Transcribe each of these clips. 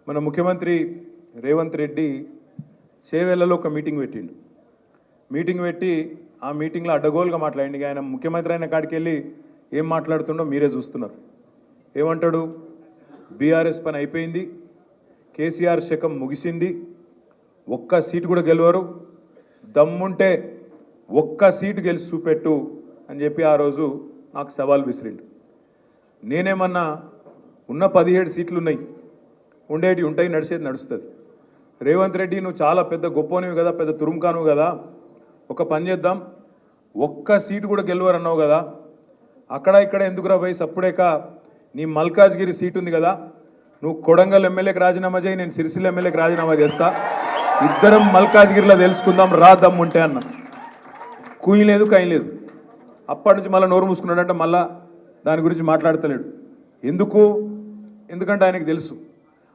మన ముఖ్యమంత్రి రేవంత్ రెడ్డి చేవెళ్లలో ఒక మీటింగ్ పెట్టిండు. మీటింగ్ పెట్టి ఆ మీటింగ్లో అడ్డగోలుగా మాట్లాడింది. ఆయన ముఖ్యమంత్రి అయిన కాడికి వెళ్ళి ఏం మాట్లాడుతుండో మీరే చూస్తున్నారు. ఏమంటాడు? బీఆర్ఎస్ పని అయిపోయింది, కేసీఆర్ శకం ముగిసింది, ఒక్క సీటు కూడా గెలవరు, దమ్ముంటే ఒక్క సీటు గెలిచి చూపెట్టు అని చెప్పి ఆ రోజు నాకు సవాల్ విసిరిండు. నేనేమన్నా ఉన్న 17 సీట్లు ఉన్నాయి, ఉండేటి ఉంటాయి, నడిచేది నడుస్తుంది. రేవంత్ రెడ్డి నువ్వు చాలా పెద్ద గొప్పనివి కదా, పెద్ద తురుంకాను కదా, ఒక పని చేద్దాం, ఒక్క సీటు కూడా గెలవరు అన్నావు కదా, అక్కడ ఇక్కడ ఎందుకురా పోయి సప్పుడేక నీ మల్కాజ్గిరి సీటు ఉంది కదా, నువ్వు కొడంగల్ ఎమ్మెల్యేకి రాజీనామా చేయి, నేను సిరిసిల్ల ఎమ్మెల్యేకి రాజీనామా చేస్తా, ఇద్దరం మల్కాజ్గిరిలో తెలుసుకుందాం రా దమ్ముంటే అన్న. కూయి లేదు కాయి లేదు. అప్పటి నుంచి మళ్ళీ నోరు మూసుకున్నాడంటే మళ్ళా దాని గురించి మాట్లాడతలేడు. ఎందుకంటే ఆయనకు తెలుసు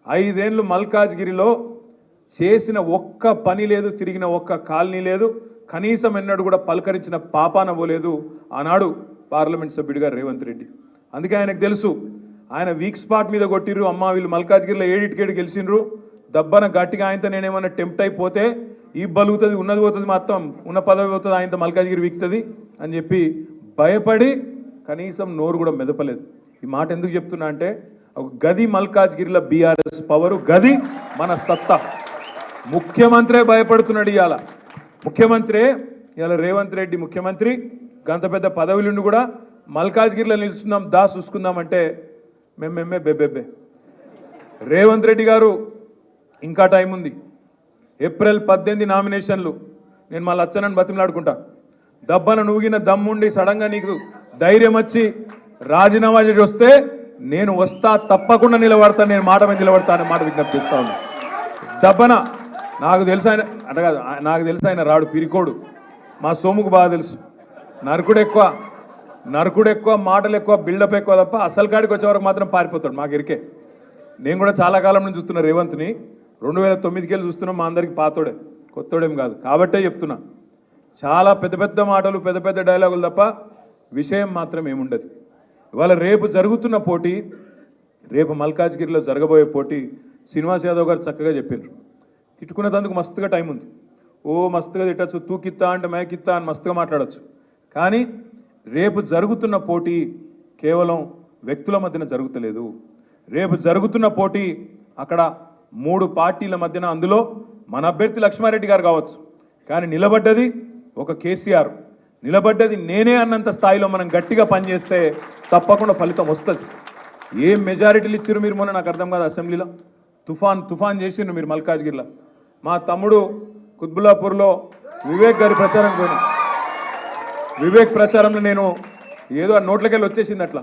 5 ఏళ్ళు మల్కాజ్గిరిలో చేసిన ఒక్క పని లేదు, తిరిగిన ఒక్క కాలనీ లేదు, కనీసం ఎన్నడూ కూడా పలకరించిన పాపాన పోలేదు ఆనాడు పార్లమెంట్ సభ్యుడిగా రేవంత్ రెడ్డి. అందుకే ఆయనకు తెలుసు, ఆయన వీక్ స్పాట్ మీద కొట్టిర్రు. అమ్మ వీళ్ళు మల్కాజ్గిరిలో 7 గెలిచిండ్రు, దబ్బన గట్టిగా ఆయనతో నేనేమన్నా టెంప్ట్ అయిపోతే ఈ బలుగుతుంది, ఉన్నది పోతుంది, మొత్తం ఉన్న పదవి పోతుంది, ఆయనతో మల్కాజ్గిరి వీక్తుంది అని చెప్పి భయపడి కనీసం నోరు కూడా మెదపలేదు. ఈ మాట ఎందుకు చెప్తున్నా అంటే, ఒక గది మల్కాజ్గిరిలో బీఆర్ఎస్ పవరు, గది మన సత్తా. ముఖ్యమంత్రే భయపడుతున్నాడు ఇవాళ. ముఖ్యమంత్రే ఇవాళ రేవంత్ రెడ్డి ముఖ్యమంత్రి, గంత పెద్ద పదవులుండి కూడా మల్కాజ్గిరిలో నిలుస్తున్నాం, చూసుకుందాం అంటే మేమే బెబ్బెబ్బే. రేవంత్ రెడ్డి గారు ఇంకా టైం ఉంది. ఏప్రిల్ 18 నామినేషన్లు. నేను మళ్ళీ వచ్చానని బతిమలాడుకుంటా. దబ్బన నూగిన దమ్ముండి సడన్గా నీకు ధైర్యం వచ్చి రాజీనామా చేసి వస్తే నేను వస్తా, తప్పకుండా నిలబడతాను, నేను మాట మీద నిలబడతా అనే మాట విజ్ఞప్తి చేస్తా ఉన్నా. దబ్బన నాకు తెలుసు ఆయన అంటే కాదు, నాకు తెలుసు ఆయన రాడు, పిరికోడు. మా సోముకు బాగా తెలుసు. నరకుడు ఎక్కువ, మాటలు ఎక్కువ, బిల్డప్ ఎక్కువ తప్ప అసలు కాడికి వచ్చే వరకు మాత్రం పారిపోతాడు. మాకు ఎరికే. నేను కూడా చాలా కాలం నుంచి చూస్తున్నా రేవంత్ని. 2009కి వెళ్ళి చూస్తున్నాం. మా అందరికి పాతోడే, కొత్తోడేం కాదు. కాబట్టే చెప్తున్నా, చాలా పెద్ద పెద్ద మాటలు, పెద్ద పెద్ద డైలాగులు తప్ప విషయం మాత్రం ఏముండదు. ఇవాళ రేపు జరుగుతున్న పోటీ, రేపు మల్కాజ్గిరిలో జరగబోయే పోటీ శ్రీనివాస్ యాదవ్ గారు చక్కగా చెప్పినారు. తిట్టుకునేందుకు మస్తుగా టైం ఉంది. మస్తుగా తిట్టచ్చు, తూకిత్తా అంటే మేకిత్తా అని మస్తుగా మాట్లాడచ్చు. కానీ రేపు జరుగుతున్న పోటీ కేవలం వ్యక్తుల మధ్యన జరుగుతలేదు. రేపు జరుగుతున్న పోటీ అక్కడ 3 పార్టీల మధ్యన. అందులో మన అభ్యర్థి లక్ష్మారెడ్డి గారు కావచ్చు, కానీ నిలబడ్డది ఒక కేసీఆర్, నిలబడ్డది నేనే అన్నంత స్థాయిలో మనం గట్టిగా పనిచేస్తే తప్పకుండా ఫలితం వస్తుంది. ఏం మెజారిటీలు ఇచ్చారు మీరు మొన్న నాకు అర్థం కాదు. అసెంబ్లీలో తుఫాన్ చేసిండ్రు మీరు మల్కాజ్గిరిలో. మా తమ్ముడు కుత్బుల్లాపూర్లో వివేక్ గారి ప్రచారం పోయినా. వివేక్ ప్రచారంలో నేను ఏదో నోట్లకెళ్ళి వచ్చేసింది అట్లా.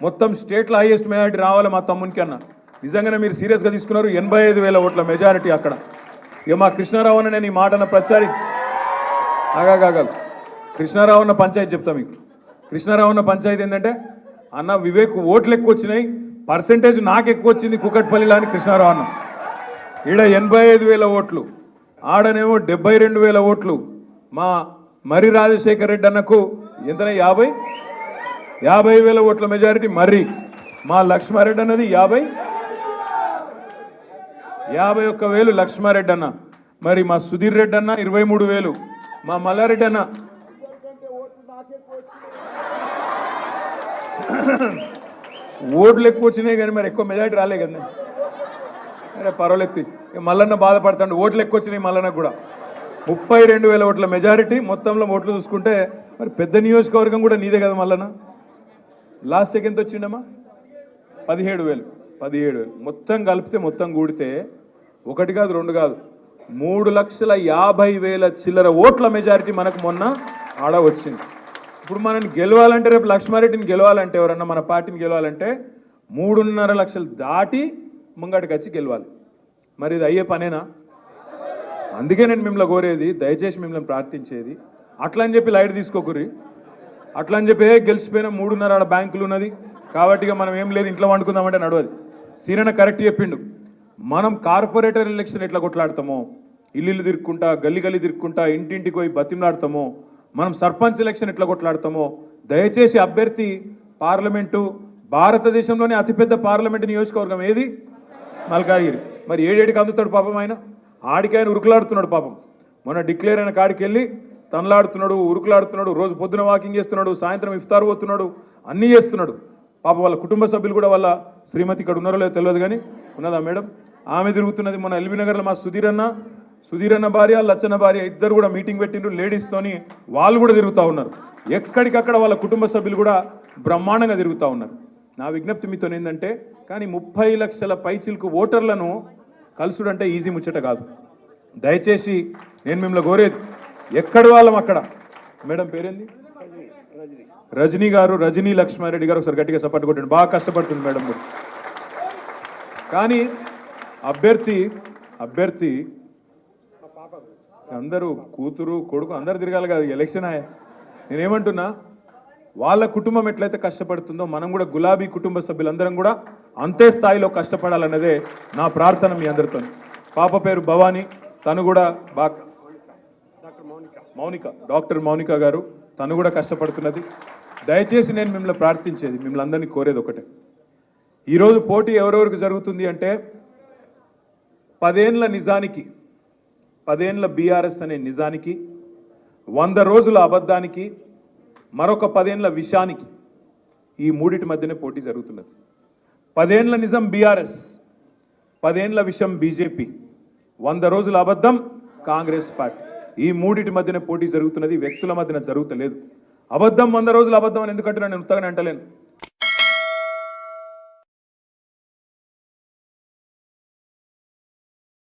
మొత్తం స్టేట్లో హైయెస్ట్ మెజారిటీ రావాలి మా తమ్మునికి అన్న. నిజంగానే మీరు సీరియస్గా తీసుకున్నారు. 85,000 ఓట్ల మెజారిటీ అక్కడ. ఇక మా కృష్ణారావు అన్న నేను ఈ మాట అన్న ప్రతిసారి ఆగాగాగలు. కృష్ణారావు అన్న పంచాయతీ చెప్తా మీకు. కృష్ణారావు అన్న పంచాయతీ ఏంటంటే, అన్న వివేక్ ఓట్లు ఎక్కువ వచ్చినాయి, పర్సెంటేజ్ నాకు ఎక్కువ వచ్చింది కుకట్పల్లిలో అని కృష్ణారావు అన్న. ఈడ 85,000 ఓట్లు, ఆడనేమో 72,000 ఓట్లు. మా మర్రి రాజశేఖర్ రెడ్డి అన్నకు ఎంతనే 50,000 ఓట్ల మెజారిటీ మర్రి. మా లక్ష్మారెడ్డి అన్నది 51,000 లక్ష్మారెడ్డి అన్న. మరి మా సుధీర్ రెడ్డి అన్న 23,000. మా మల్లారెడ్డి అన్న ఓట్లు ఎక్కువ వచ్చినాయి కానీ మరి ఎక్కువ మెజారిటీ రాలే కదా. అరే పర్వాలేదు, మల్లన్న బాధపడతాడు. ఓట్లు ఎక్కువ వచ్చినాయి మల్లన్నకు కూడా. 32,000 ఓట్ల మెజారిటీ. మొత్తంలో ఓట్లు చూసుకుంటే మరి పెద్ద నియోజకవర్గం కూడా నీదే కదా మల్లన్న. Last second వచ్చిండమ్మా 17,000. మొత్తం కలిపితే, మొత్తం కూడితే 1 కాదు 2 కాదు 3,50,000 చిల్లర ఓట్ల మెజారిటీ మనకు మొన్న ఆడ వచ్చింది. ఇప్పుడు మనని గెలవాలంటే, రేపు లక్ష్మారెడ్డిని గెలవాలంటే, ఎవరన్నా మన పార్టీని గెలవాలంటే 3.5 లక్షలు దాటి ముంగటికి వచ్చి గెలవాలి. మరి ఇది అయ్యే పనేనా? అందుకే నేను మిమ్మల్ని కోరేది, దయచేసి మిమ్మల్ని ప్రార్థించేది, అట్లా అని చెప్పి లైట్ తీసుకోకుర్రి. అట్లా అని చెప్పి గెలిచిపోయినా 3.5 బ్యాంకులు ఉన్నది కాబట్టి మనం ఏం లేదు ఇంట్లో వండుకుందామంటే నడవదు. సీరణ కరెక్ట్ చెప్పిండు. మనం కార్పొరేటర్ ఎలక్షన్ ఎట్లా కొట్లాడతామో, ఇల్లు తిరుక్కుంటా, గల్లీ తిరుక్కుంటా, ఇంటింటికి పోయి బతిమలాడతామో, మనం సర్పంచ్ ఎలక్షన్ ఎట్లా కొట్లాడతామో, దయచేసి అభ్యర్థి పార్లమెంటు భారతదేశంలోనే అతిపెద్ద పార్లమెంటు నియోజకవర్గం ఏది? మల్కాజ్గిరి. మరి ఏడేడికి అందుతాడు పాపం ఆయన? ఆడికాయన ఉరుకులాడుతున్నాడు పాపం. మొన్న డిక్లేర్ అయిన కాడికి వెళ్ళి తనలాడుతున్నాడు, ఉరుకులాడుతున్నాడు, రోజు పొద్దున వాకింగ్ చేస్తున్నాడు, సాయంత్రం ఇఫ్తార్ పోతున్నాడు, అన్నీ చేస్తున్నాడు. పాపం వాళ్ళ కుటుంబ సభ్యులు కూడా వాళ్ళ శ్రీమతి ఇక్కడ ఉన్నారో లేదో తెలియదు కానీ ఉన్నదా మేడం, ఆమె తిరుగుతున్నది. మన ఎల్బీ నగర్లో మా సుధీర్ అన్న భార్య, లచ్చన్న భార్య ఇద్దరు కూడా మీటింగ్ పెట్టిండ్రు లేడీస్తోని, వాళ్ళు కూడా తిరుగుతూ ఉన్నారు. ఎక్కడికక్కడ వాళ్ళ కుటుంబ సభ్యులు కూడా బ్రహ్మాండంగా తిరుగుతూ ఉన్నారు. నా విజ్ఞప్తి మీతో ఏంటంటే, కానీ 30 లక్షల పైచిలకు ఓటర్లను కలుసుడంటే ఈజీ ముచ్చట కాదు. దయచేసి నేను మిమ్మల్ని కోరేది, ఎక్కడి వాళ్ళం అక్కడ. మేడం పేరేంది? రజనీ గారు, రజనీ లక్ష్మారెడ్డి గారు, ఒకసారి గట్టిగా సపోర్ట్ కొట్టండి. బాగా కష్టపడుతుంది మేడం కూడా. కానీ అభ్యర్థి అందరూ కూతురు కొడుకు అందరు తిరగాలి కాదు, ఎలక్షన్ ఆయా. నేనేమంటున్నా, వాళ్ళ కుటుంబం ఎట్లయితే కష్టపడుతుందో మనం కూడా గులాబీ కుటుంబ సభ్యులందరం కూడా అంతే స్థాయిలో కష్టపడాలన్నదే నా ప్రార్థన మీ అందరితో. పాప పేరు భవానీ, తను కూడా బాగా డాక్టర్ మౌనిక గారు, తను కూడా కష్టపడుతున్నది. దయచేసి నేను మిమ్మల్ని ప్రార్థించేది, మిమ్మల్ని అందరినీ కోరేది ఒకటే, ఈరోజు పోటీ ఎవరెవరికి జరుగుతుంది అంటే 10 ఏళ్ల నిజానికి, 10 ఏళ్ల బీఆర్ఎస్ అనే నిజానికి, 100 రోజుల అబద్ధానికి, మరొక 10 ఏళ్ల విషానికి, ఈ మూడిటి మధ్యనే పోటీ జరుగుతున్నది. 10 ఏళ్ల నిజం బీఆర్ఎస్, 10 ఏళ్ల విషం బీజేపీ, 100 రోజుల అబద్ధం కాంగ్రెస్ పార్టీ. ఈ మూడిటి మధ్యనే పోటీ జరుగుతున్నది, వ్యక్తుల మధ్యన జరుగుతలేదు. అబద్ధం 100 రోజుల అబద్ధం అని ఎందుకంటే నేను ఉత్తగానే అంటలేను.